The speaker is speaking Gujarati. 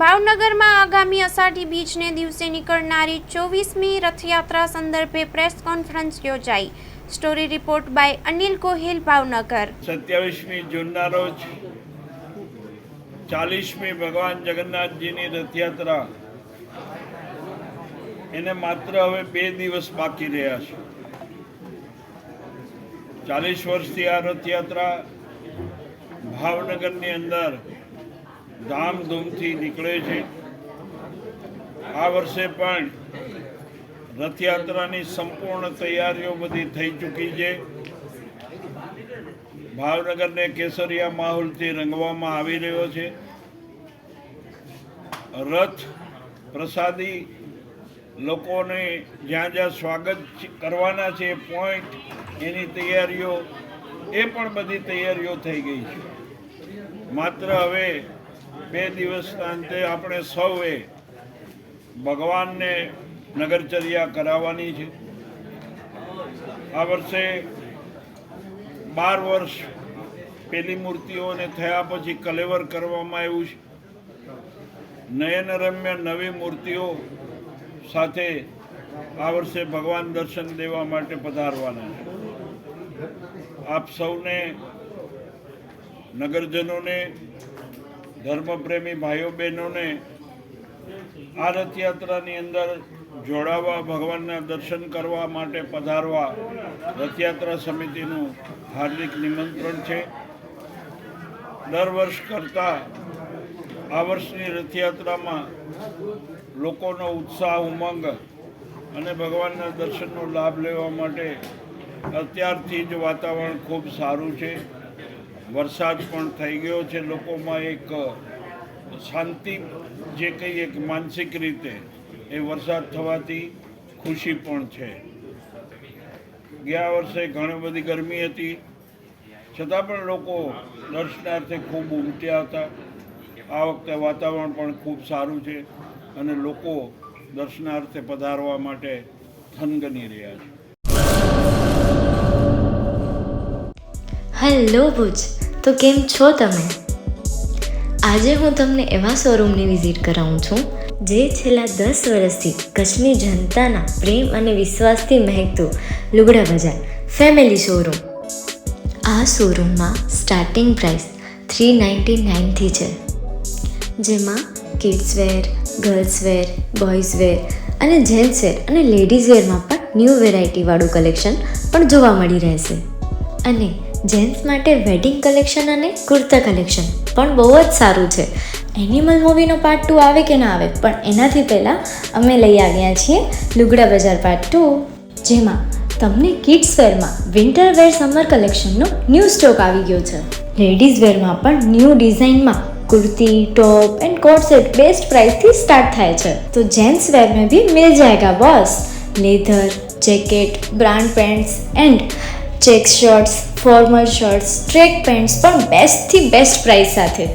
ભાવનગરમાં આગામી અષાઢી બીજને દિવસે નીકળનારી 24મી રથયાત્રા સંદર્ભે પ્રેસ કોન્ફરન્સ યોજાઈ. Story report by Anil Gohil, Bhavnagar. 27મી જૂનના રોજ 40મી ભગવાન જગન્નાથજીની રથયાત્રા એને માત્ર હવે 2 દિવસ બાકી રહ્યા છે. 40 વર્ષથી આ રથયાત્રા ભાવનગરની અંદર ધામધૂમથી નીકળે છે. આ વર્ષે પણ રથયાત્રાની સંપૂર્ણ તૈયારીઓ બધી થઈ ચૂકી છે. ભાવનગરને કેસરિયા માહોલથી રંગવામાં આવી રહ્યો છે. રથ પ્રસાદી લોકોને જ્યાં જ્યાં સ્વાગત કરવાના છે પોઈન્ટ, એની તૈયારીઓ એ પણ બધી તૈયારીઓ થઈ ગઈ છે. માત્ર હવે 2 દિવસના અંતે આપણે સૌએ ભગવાનને નગરચર્યા કરાવવાની છે. આ વર્ષે 12 વર્ષ પેલી મૂર્તિઓને થયા પછી કલેવર કરવામાં આવ્યું છે. નયનરમ્ય નવી મૂર્તિઓ સાથે આ વર્ષે ભગવાન દર્શન દેવા માટે પધારવાના છે. આપ સૌને, નગરજનોને, ધર્મપ્રેમી ભાઈઓ બહેનોને આ રથયાત્રાની અંદર જોડાવા, ભગવાનના દર્શન કરવા માટે પધારવા રથયાત્રા સમિતિનું હાર્દિક નિમંત્રણ છે. દર વર્ષ કરતાં આ વર્ષની રથયાત્રામાં લોકોનો ઉત્સાહ, ઉમંગ અને ભગવાનના દર્શનનો લાભ લેવા માટે અત્યારથી જ વાતાવરણ ખૂબ સારું છે. વરસાદ પણ થઈ ગયો છે. લોકોમાં એક શાંતિ, જે કહીએ કે માનસિક રીતે એ વરસાદ થવાથી ખુશી પણ છે. ગયા વર્ષે ઘણી બધી ગરમી હતી, છતાં પણ લોકો દર્શનાર્થે ખૂબ ઉમટ્યા હતા. આ વખતે વાતાવરણ પણ ખૂબ સારું છે અને લોકો દર્શનાર્થે પધારવા માટે થનગની રહ્યા છે. હેલો ભુજ, તો કેમ છો તમે? આજે હું તમને એવા શોરૂમની વિઝિટ કરાવું છું જે છેલ્લા 10 વર્ષથી કચ્છની જનતાના પ્રેમ અને વિશ્વાસથી મહેકતું લુગડા બજાર ફેમિલી શોરૂમ. આ શોરૂમમાં સ્ટાર્ટિંગ પ્રાઇસ 399થી છે, જેમાં kids wear, girls wear, boys wear અને જેન્ટ્સ વેર અને લેડીઝ વેરમાં પણ ન્યૂ વેરાયટીવાળું કલેક્શન પણ જોવા મળી રહેશે. અને જેન્ટ્સ માટે વેડિંગ કલેક્શન અને કુર્તા કલેક્શન પણ બહુ જ સારું છે. એનિમલ મૂવીનો પાર્ટ 2 આવે કે ના આવે, પણ એનાથી પહેલાં અમે લઈ આવ્યા છીએ લુગડા બજાર પાર્ટ 2, જેમાં તમને કિડ્સ વેરમાં વિન્ટર વેર સમર કલેક્શનનો ન્યૂ સ્ટોક આવી ગયો છે. લેડીઝ વેરમાં પણ ન્યૂ ડિઝાઇનમાં kurti, top and coat set best price थी स्टार्ट थाय छे. तो जेंट्स वेर में भी मिल जाएगा boss. Leather, jacket, brand pants and check shirts, formal shirts, track pants પણ બેસ્ટ થી બેસ્ટ પ્રાઇસ સાથે.